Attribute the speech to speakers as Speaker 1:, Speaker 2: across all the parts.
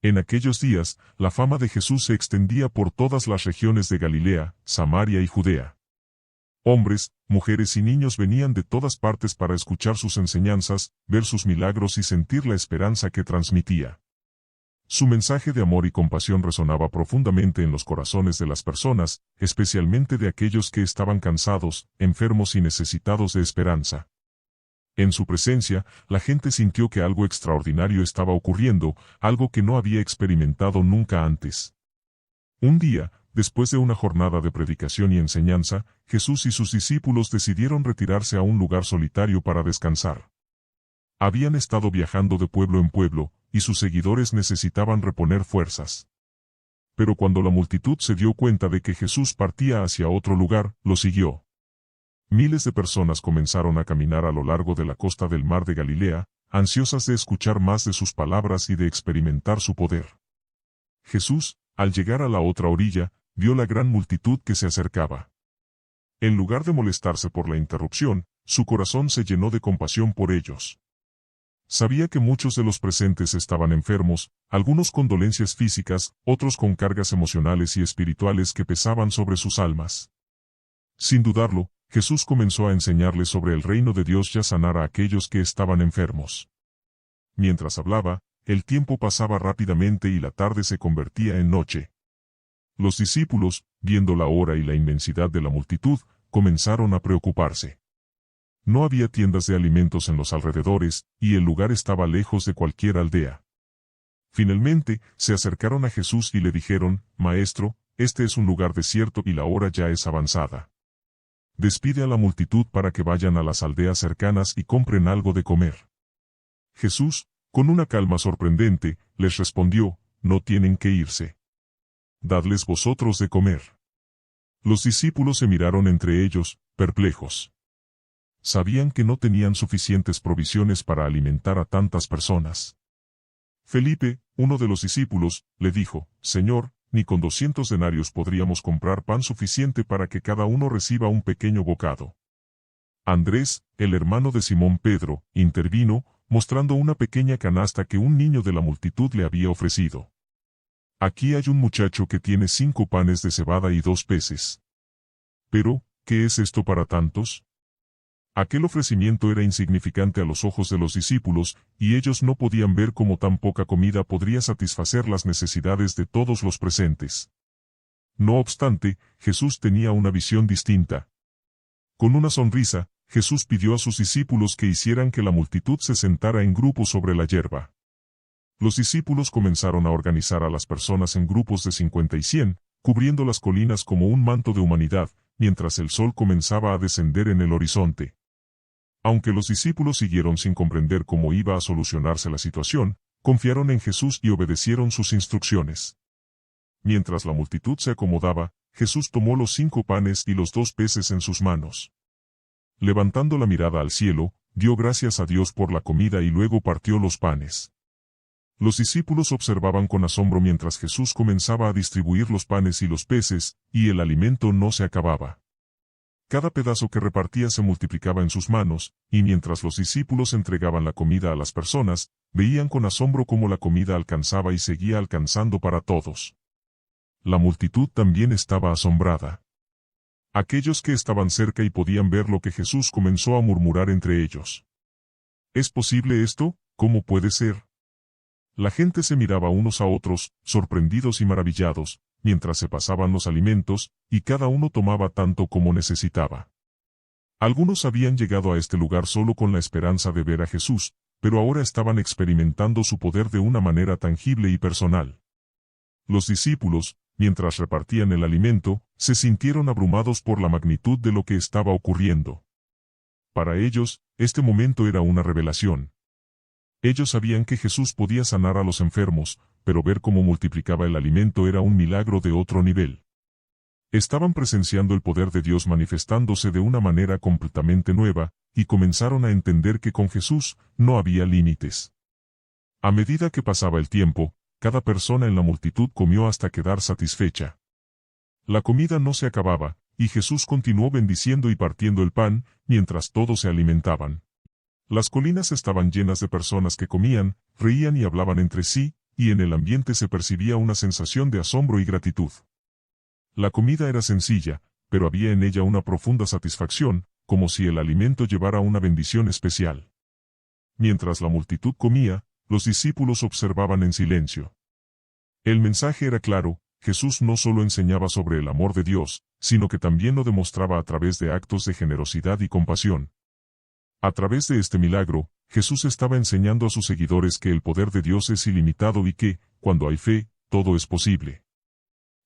Speaker 1: En aquellos días, la fama de Jesús se extendía por todas las regiones de Galilea, Samaria y Judea. Hombres, mujeres y niños venían de todas partes para escuchar sus enseñanzas, ver sus milagros y sentir la esperanza que transmitía. Su mensaje de amor y compasión resonaba profundamente en los corazones de las personas, especialmente de aquellos que estaban cansados, enfermos y necesitados de esperanza. En su presencia, la gente sintió que algo extraordinario estaba ocurriendo, algo que no había experimentado nunca antes. Un día, después de una jornada de predicación y enseñanza, Jesús y sus discípulos decidieron retirarse a un lugar solitario para descansar. Habían estado viajando de pueblo en pueblo, y sus seguidores necesitaban reponer fuerzas. Pero cuando la multitud se dio cuenta de que Jesús partía hacia otro lugar, lo siguió. Miles de personas comenzaron a caminar a lo largo de la costa del mar de Galilea, ansiosas de escuchar más de sus palabras y de experimentar su poder. Jesús, al llegar a la otra orilla, vio la gran multitud que se acercaba. En lugar de molestarse por la interrupción, su corazón se llenó de compasión por ellos. Sabía que muchos de los presentes estaban enfermos, algunos con dolencias físicas, otros con cargas emocionales y espirituales que pesaban sobre sus almas. Sin dudarlo, Jesús comenzó a enseñarles sobre el reino de Dios y a sanar a aquellos que estaban enfermos. Mientras hablaba, el tiempo pasaba rápidamente y la tarde se convertía en noche. Los discípulos, viendo la hora y la inmensidad de la multitud, comenzaron a preocuparse. No había tiendas de alimentos en los alrededores, y el lugar estaba lejos de cualquier aldea. Finalmente, se acercaron a Jesús y le dijeron: «Maestro, este es un lugar desierto y la hora ya es avanzada. Despide a la multitud para que vayan a las aldeas cercanas y compren algo de comer». Jesús, con una calma sorprendente, les respondió: «No tienen que irse. Dadles vosotros de comer». Los discípulos se miraron entre ellos, perplejos. Sabían que no tenían suficientes provisiones para alimentar a tantas personas. Felipe, uno de los discípulos, le dijo: «Señor, ni con 200 denarios podríamos comprar pan suficiente para que cada uno reciba un pequeño bocado». Andrés, el hermano de Simón Pedro, intervino, mostrando una pequeña canasta que un niño de la multitud le había ofrecido. «Aquí hay un muchacho que tiene 5 panes de cebada y 2 peces. Pero, ¿qué es esto para tantos?». Aquel ofrecimiento era insignificante a los ojos de los discípulos, y ellos no podían ver cómo tan poca comida podría satisfacer las necesidades de todos los presentes. No obstante, Jesús tenía una visión distinta. Con una sonrisa, Jesús pidió a sus discípulos que hicieran que la multitud se sentara en grupos sobre la hierba. Los discípulos comenzaron a organizar a las personas en grupos de 50 y 100, cubriendo las colinas como un manto de humanidad, mientras el sol comenzaba a descender en el horizonte. Aunque los discípulos siguieron sin comprender cómo iba a solucionarse la situación, confiaron en Jesús y obedecieron sus instrucciones. Mientras la multitud se acomodaba, Jesús tomó los 5 panes y los 2 peces en sus manos. Levantando la mirada al cielo, dio gracias a Dios por la comida y luego partió los panes. Los discípulos observaban con asombro mientras Jesús comenzaba a distribuir los panes y los peces, y el alimento no se acababa. Cada pedazo que repartía se multiplicaba en sus manos, y mientras los discípulos entregaban la comida a las personas, veían con asombro cómo la comida alcanzaba y seguía alcanzando para todos. La multitud también estaba asombrada. Aquellos que estaban cerca y podían ver lo que Jesús comenzó a murmurar entre ellos: ¿Es posible esto? ¿Cómo puede ser? La gente se miraba unos a otros, sorprendidos y maravillados, mientras se pasaban los alimentos, y cada uno tomaba tanto como necesitaba. Algunos habían llegado a este lugar solo con la esperanza de ver a Jesús, pero ahora estaban experimentando su poder de una manera tangible y personal. Los discípulos, mientras repartían el alimento, se sintieron abrumados por la magnitud de lo que estaba ocurriendo. Para ellos, este momento era una revelación. Ellos sabían que Jesús podía sanar a los enfermos, pero ver cómo multiplicaba el alimento era un milagro de otro nivel. Estaban presenciando el poder de Dios manifestándose de una manera completamente nueva, y comenzaron a entender que con Jesús no había límites. A medida que pasaba el tiempo, cada persona en la multitud comió hasta quedar satisfecha. La comida no se acababa, y Jesús continuó bendiciendo y partiendo el pan, mientras todos se alimentaban. Las colinas estaban llenas de personas que comían, reían y hablaban entre sí, y en el ambiente se percibía una sensación de asombro y gratitud. La comida era sencilla, pero había en ella una profunda satisfacción, como si el alimento llevara una bendición especial. Mientras la multitud comía, los discípulos observaban en silencio. El mensaje era claro: Jesús no solo enseñaba sobre el amor de Dios, sino que también lo demostraba a través de actos de generosidad y compasión. A través de este milagro, Jesús estaba enseñando a sus seguidores que el poder de Dios es ilimitado y que, cuando hay fe, todo es posible.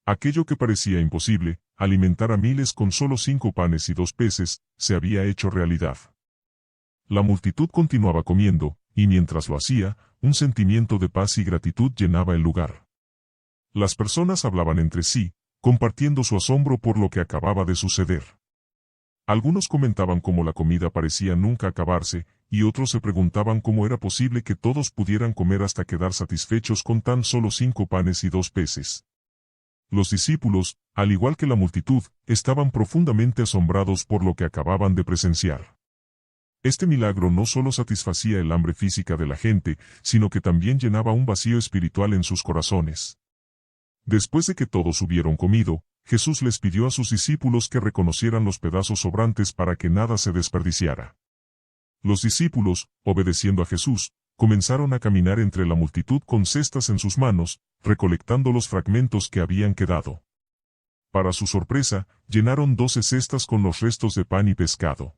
Speaker 1: Aquello que parecía imposible, alimentar a miles con solo 5 panes y 2 peces, se había hecho realidad. La multitud continuaba comiendo, y mientras lo hacía, un sentimiento de paz y gratitud llenaba el lugar. Las personas hablaban entre sí, compartiendo su asombro por lo que acababa de suceder. Algunos comentaban cómo la comida parecía nunca acabarse, y otros se preguntaban cómo era posible que todos pudieran comer hasta quedar satisfechos con tan solo 5 panes y 2 peces. Los discípulos, al igual que la multitud, estaban profundamente asombrados por lo que acababan de presenciar. Este milagro no solo satisfacía el hambre física de la gente, sino que también llenaba un vacío espiritual en sus corazones. Después de que todos hubieron comido, Jesús les pidió a sus discípulos que reconocieran los pedazos sobrantes para que nada se desperdiciara. Los discípulos, obedeciendo a Jesús, comenzaron a caminar entre la multitud con cestas en sus manos, recolectando los fragmentos que habían quedado. Para su sorpresa, llenaron 12 cestas con los restos de pan y pescado.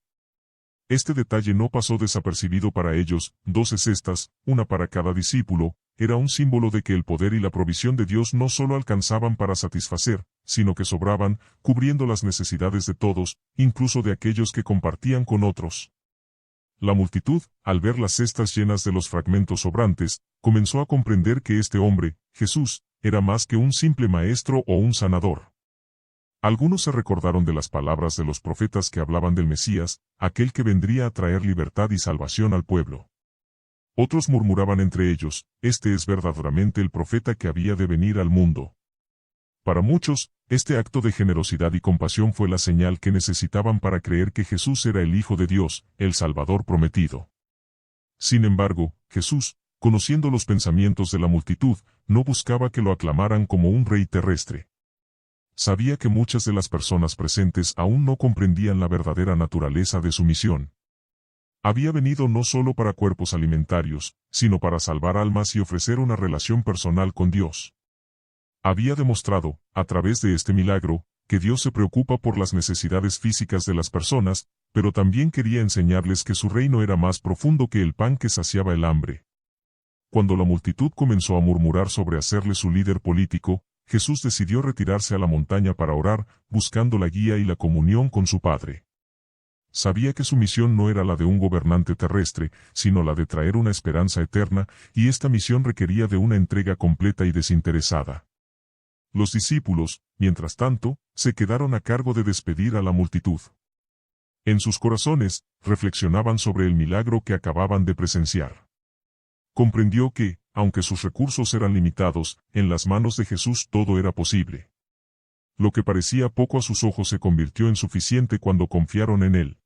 Speaker 1: Este detalle no pasó desapercibido para ellos: 12 cestas, una para cada discípulo, era un símbolo de que el poder y la provisión de Dios no solo alcanzaban para satisfacer, sino que sobraban, cubriendo las necesidades de todos, incluso de aquellos que compartían con otros. La multitud, al ver las cestas llenas de los fragmentos sobrantes, comenzó a comprender que este hombre, Jesús, era más que un simple maestro o un sanador. Algunos se recordaron de las palabras de los profetas que hablaban del Mesías, aquel que vendría a traer libertad y salvación al pueblo. Otros murmuraban entre ellos: este es verdaderamente el profeta que había de venir al mundo. Para muchos, este acto de generosidad y compasión fue la señal que necesitaban para creer que Jesús era el Hijo de Dios, el Salvador prometido. Sin embargo, Jesús, conociendo los pensamientos de la multitud, no buscaba que lo aclamaran como un rey terrestre. Sabía que muchas de las personas presentes aún no comprendían la verdadera naturaleza de su misión. Había venido no solo para cuerpos alimentarios, sino para salvar almas y ofrecer una relación personal con Dios. Había demostrado, a través de este milagro, que Dios se preocupa por las necesidades físicas de las personas, pero también quería enseñarles que su reino era más profundo que el pan que saciaba el hambre. Cuando la multitud comenzó a murmurar sobre hacerle su líder político, Jesús decidió retirarse a la montaña para orar, buscando la guía y la comunión con su Padre. Sabía que su misión no era la de un gobernante terrestre, sino la de traer una esperanza eterna, y esta misión requería de una entrega completa y desinteresada. Los discípulos, mientras tanto, se quedaron a cargo de despedir a la multitud. En sus corazones, reflexionaban sobre el milagro que acababan de presenciar. Comprendió que, aunque sus recursos eran limitados, en las manos de Jesús todo era posible. Lo que parecía poco a sus ojos se convirtió en suficiente cuando confiaron en Él.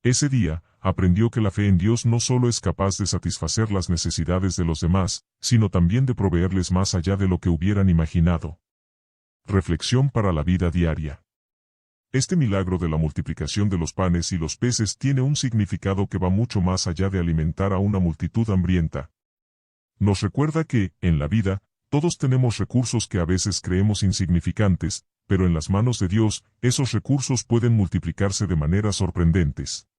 Speaker 1: Ese día, aprendió que la fe en Dios no solo es capaz de satisfacer las necesidades de los demás, sino también de proveerles más allá de lo que hubieran imaginado. Reflexión para la vida diaria. Este milagro de la multiplicación de los panes y los peces tiene un significado que va mucho más allá de alimentar a una multitud hambrienta. Nos recuerda que, en la vida, todos tenemos recursos que a veces creemos insignificantes, pero en las manos de Dios, esos recursos pueden multiplicarse de maneras sorprendentes.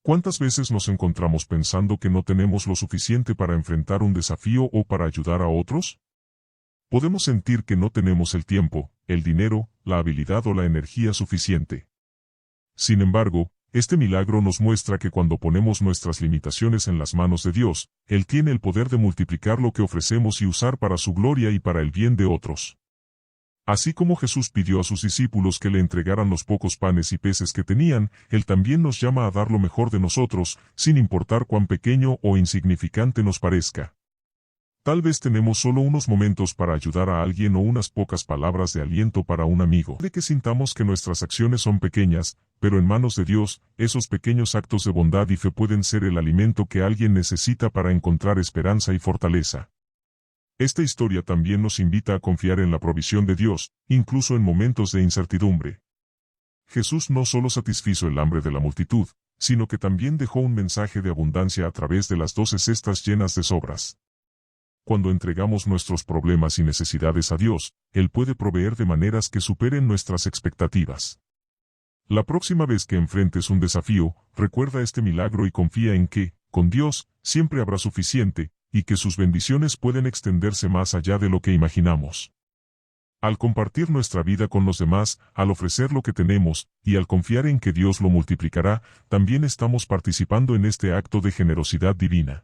Speaker 1: ¿Cuántas veces nos encontramos pensando que no tenemos lo suficiente para enfrentar un desafío o para ayudar a otros? Podemos sentir que no tenemos el tiempo, el dinero, la habilidad o la energía suficiente. Sin embargo, este milagro nos muestra que cuando ponemos nuestras limitaciones en las manos de Dios, Él tiene el poder de multiplicar lo que ofrecemos y usar para su gloria y para el bien de otros. Así como Jesús pidió a sus discípulos que le entregaran los pocos panes y peces que tenían, Él también nos llama a dar lo mejor de nosotros, sin importar cuán pequeño o insignificante nos parezca. Tal vez tenemos solo unos momentos para ayudar a alguien o unas pocas palabras de aliento para un amigo. De que sintamos que nuestras acciones son pequeñas, pero en manos de Dios, esos pequeños actos de bondad y fe pueden ser el alimento que alguien necesita para encontrar esperanza y fortaleza. Esta historia también nos invita a confiar en la provisión de Dios, incluso en momentos de incertidumbre. Jesús no solo satisfizo el hambre de la multitud, sino que también dejó un mensaje de abundancia a través de las 12 cestas llenas de sobras. Cuando entregamos nuestros problemas y necesidades a Dios, Él puede proveer de maneras que superen nuestras expectativas. La próxima vez que enfrentes un desafío, recuerda este milagro y confía en que, con Dios, siempre habrá suficiente, y que sus bendiciones pueden extenderse más allá de lo que imaginamos. Al compartir nuestra vida con los demás, al ofrecer lo que tenemos, y al confiar en que Dios lo multiplicará, también estamos participando en este acto de generosidad divina.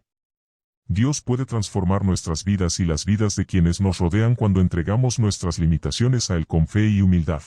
Speaker 1: Dios puede transformar nuestras vidas y las vidas de quienes nos rodean cuando entregamos nuestras limitaciones a Él con fe y humildad.